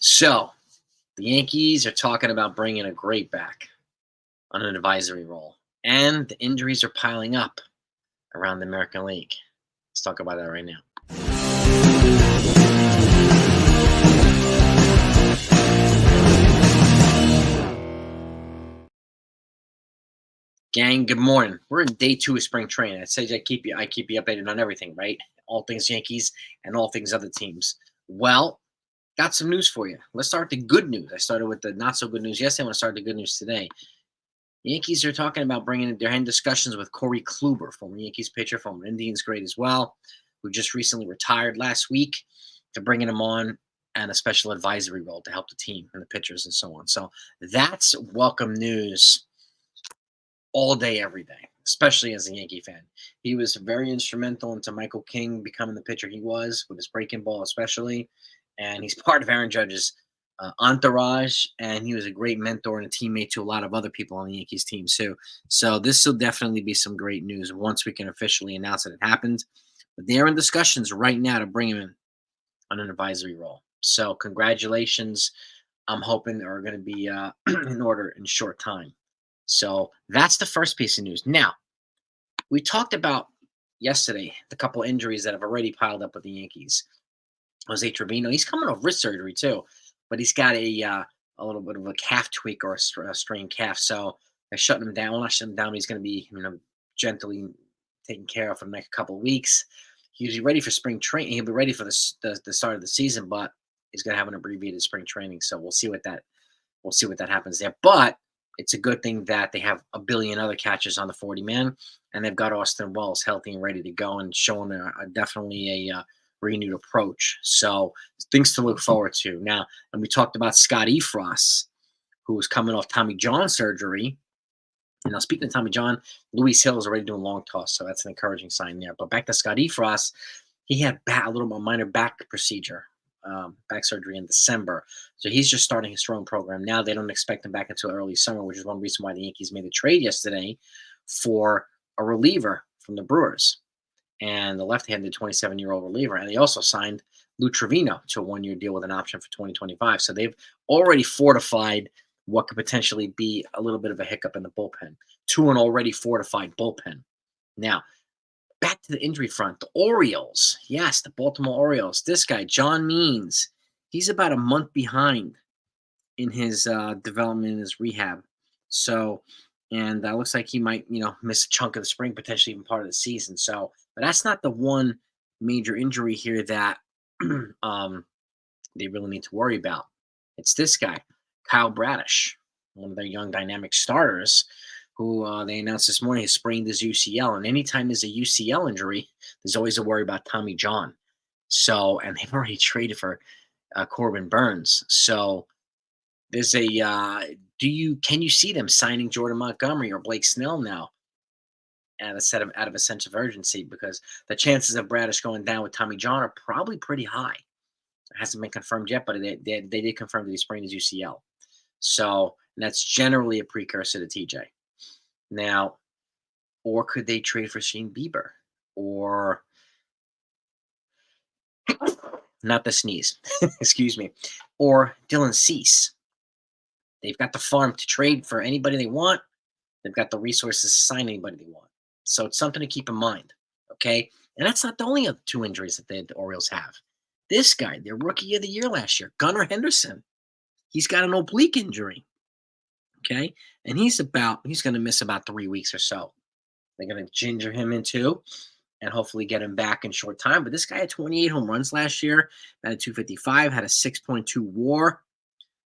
So the Yankees are talking about bringing a great back on an advisory role, and the injuries are piling up around the American League. Let's talk about that right now. Gang, good morning. We're in day 2 of spring training. I said I keep you updated on everything, right? All things Yankees and all things other teams. Well, got some news for you. Let's start with the good news. I started with the not so good news yesterday. I want to start with the good news today. Yankees are talking about they're in discussions with Kluber, former Yankees pitcher, former Indians great as well, who just recently retired last week, to bringing him on and a special advisory role to help the team and the pitchers and so on. So that's welcome news all day, every day, especially as a Yankee fan. He was very instrumental into Michael King becoming the pitcher he was, with his breaking ball especially. And he's part of Aaron Judge's entourage, and he was a great mentor and a teammate to a lot of other people on the Yankees team too. So this will definitely be some great news once we can officially announce that it happened. But they're in discussions right now to bring him in on an advisory role. So congratulations. I'm hoping are going to be in order in short time. So that's the first piece of news. Now, we talked about yesterday the couple injuries that have already piled up with the Yankees. Jose Trevino, he's coming off wrist surgery too, but he's got a little bit of a calf tweak or a strained calf. So they're shutting him down. Well, not shutting him down, but he's going to be gently taken care of for the next couple of weeks. He'll be ready for spring training. He'll be ready for the start of the season, but he's going to have an abbreviated spring training. So we'll see what that happens there. But it's a good thing that they have a billion other catchers on the 40-man, and they've got Austin Wells healthy and ready to go and showing definitely a renewed approach. So things to look forward to. Now, and we talked about Scott Efros, who was coming off Tommy John surgery. And now, speaking of Tommy John, Luis Hill is already doing long toss, so that's an encouraging sign there. But back to Scott Efros, he had a little minor back procedure. Back surgery in December. So he's just starting his strong program now. They don't expect him back until early summer, which is one reason why the Yankees made a trade yesterday for a reliever from the Brewers, and the left-handed 27-year-old reliever. And they also signed Lou Trevino to a one-year deal with an option for 2025. So they've already fortified what could potentially be a little bit of a hiccup in the bullpen to an already fortified bullpen. Now, back to the injury front, the Orioles. Yes, the Baltimore Orioles. This guy, John Means, he's about a month behind in his development in his rehab. So, and looks like he might, miss a chunk of the spring, potentially even part of the season. So, but that's not the one major injury here that they really need to worry about. It's this guy, Kyle Bradish, one of their young dynamic starters, who they announced this morning has sprained his UCL. And anytime there's a UCL injury, there's always a worry about Tommy John. So, and they've already traded for Corbin Burns. So there's can you see them signing Jordan Montgomery or Blake Snell now out of a sense of urgency? Because the chances of Bradish going down with Tommy John are probably pretty high. It hasn't been confirmed yet, but they did confirm that he sprained his UCL. So, and that's generally a precursor to TJ. Now, or could they trade for Shane Bieber? Or, not the sneeze, excuse me, or Dylan Cease. They've got the farm to trade for anybody they want. They've got the resources to sign anybody they want. So it's something to keep in mind, okay? And that's not the only two injuries that the Orioles have. This guy, their rookie of the year last year, Gunnar Henderson, he's got an oblique injury, okay? And he's going to miss about 3 weeks or so. They're going to ginger him into and hopefully get him back in short time. But this guy had 28 home runs last year, had a 255, had a 6.2 WAR.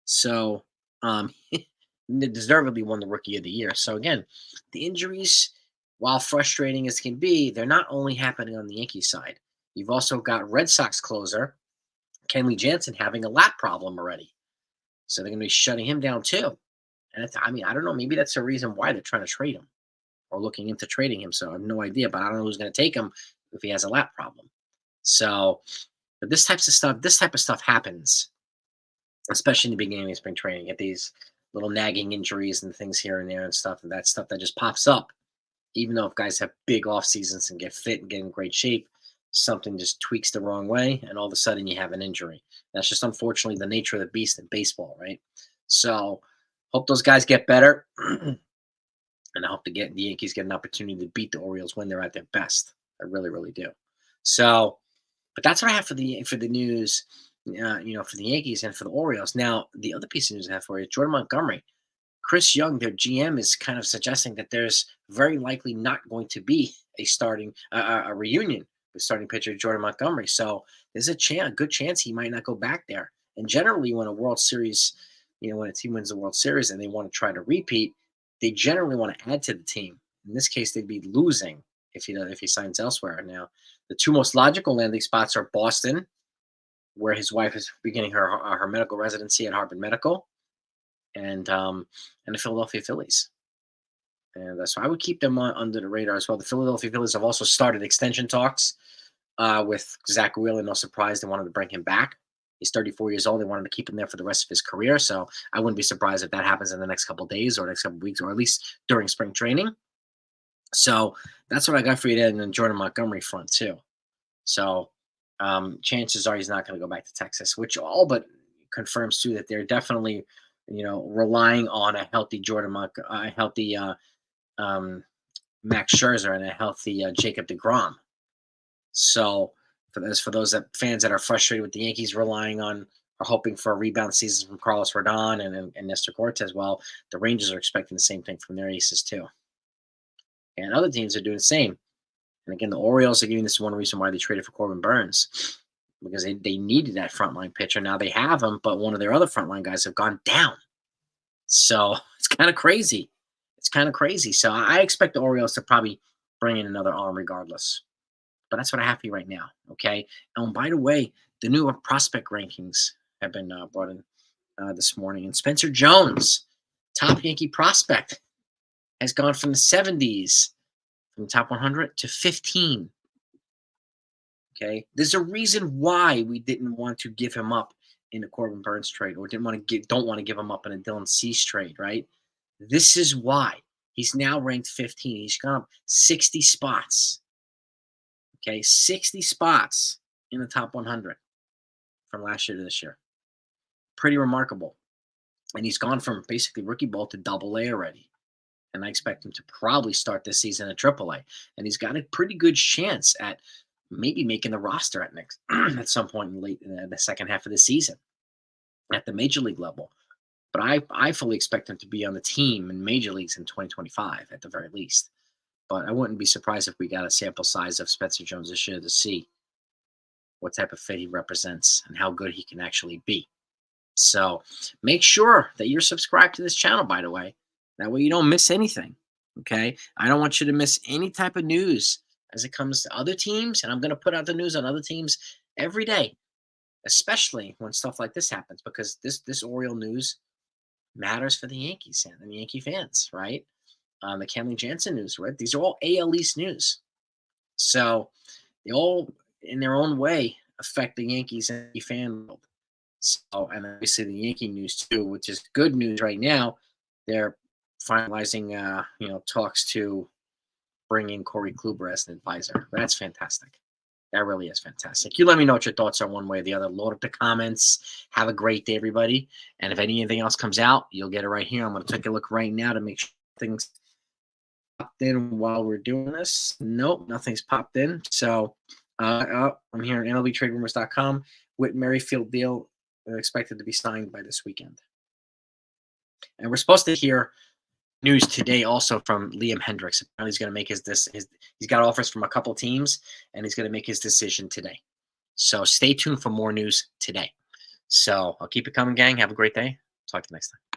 So deservedly won the Rookie of the Year. So again, the injuries, while frustrating as can be, they're not only happening on the Yankees side. You've also got Red Sox closer Kenley Jansen having a lat problem already. So they're going to be shutting him down too. And I don't know, maybe that's the reason why they're trying to trade him or looking into trading him. So I have no idea, but I don't know who's going to take him if he has a lat problem. So, but this type of stuff happens, especially in the beginning of spring training. You get these little nagging injuries and things here and there and stuff, and that stuff that just pops up. Even though if guys have big off seasons and get fit and get in great shape, something just tweaks the wrong way, and all of a sudden you have an injury. That's just unfortunately the nature of the beast in baseball, right? So hope those guys get better. And I hope the Yankees get an opportunity to beat the Orioles when they're at their best. I really, really do. So, but that's what I have for the news. For the Yankees and for the Orioles. Now, the other piece of news I have for you: Jordan Montgomery, Chris Young, their GM, is kind of suggesting that there's very likely not going to be a reunion with starting pitcher Jordan Montgomery. So there's a good chance he might not go back there. And generally, when a World Series, when a team wins the World Series and they want to try to repeat, they generally want to add to the team. In this case, they'd be losing if he signs elsewhere. Now, the two most logical landing spots are Boston, where his wife is beginning her medical residency at Harvard Medical, and the Philadelphia Phillies. And that's why I would keep them under the radar as well. The Philadelphia Phillies have also started extension talks with Zach Wheeler. No surprise, they wanted to bring him back. He's 34 years old. They wanted to keep him there for the rest of his career. So I wouldn't be surprised if that happens in the next couple of days or next couple of weeks, or at least during spring training. So that's what I got for you there, and then Jordan Montgomery front too. So chances are he's not going to go back to Texas, which all but confirms too that they're definitely, relying on a healthy Max Scherzer and a healthy Jacob deGrom. So for those fans that are frustrated with the Yankees relying on or hoping for a rebound season from Carlos Rodon and Nestor Cortez, well, the Rangers are expecting the same thing from their aces too. And other teams are doing the same. And again, the Orioles are giving this one reason why they traded for Corbin Burns, because they needed that frontline pitcher. Now they have him, but one of their other frontline guys have gone down. So it's kind of crazy. So I expect the Orioles to probably bring in another arm regardless. But that's what I have for you right now, okay? And by the way, the new prospect rankings have been brought in this morning. And Spencer Jones, top Yankee prospect, has gone from the 70s, from the top 100 to 15. Okay? There's a reason why we didn't want to give him up in a Corbin Burns trade, or don't want to give him up in a Dylan Cease trade, right? This is why. He's now ranked 15. He's gone up 60 spots. Okay, 60 spots in the top 100 from last year to this year. Pretty remarkable. And he's gone from basically rookie ball to Double-A already. And I expect him to probably start this season at Triple-A. And he's got a pretty good chance at maybe making the roster at some point in the second half of the season at the major league level. But I fully expect him to be on the team in major leagues in 2025 at the very least. But I wouldn't be surprised if we got a sample size of Spencer Jones this year to see what type of fit he represents and how good he can actually be. So make sure that you're subscribed to this channel, by the way. That way you don't miss anything, okay? I don't want you to miss any type of news as it comes to other teams, and I'm going to put out the news on other teams every day, especially when stuff like this happens, because this Oriole news matters for the Yankees and the Yankee fans, right? The Kenley Jansen news, right? These are all AL East news. So they all, in their own way, affect the Yankees and the fan world. So, and obviously the Yankee news too, which is good news right now. They're finalizing, talks to bring in Corey Kluber as an advisor. That's fantastic. That really is fantastic. You let me know what your thoughts are one way or the other. Load up the comments. Have a great day, everybody. And if anything else comes out, you'll get it right here. I'm going to take a look right now to make sure things popped in while we're doing this. Nope, nothing's popped in. So I'm here at MLBTradeRumors.com. Whit Merrifield deal expected to be signed by this weekend. And we're supposed to hear news today also from Liam Hendriks. Apparently he's going to make he's got offers from a couple teams, and he's going to make his decision today. So stay tuned for more news today. So I'll keep it coming, gang. Have a great day. Talk to you next time.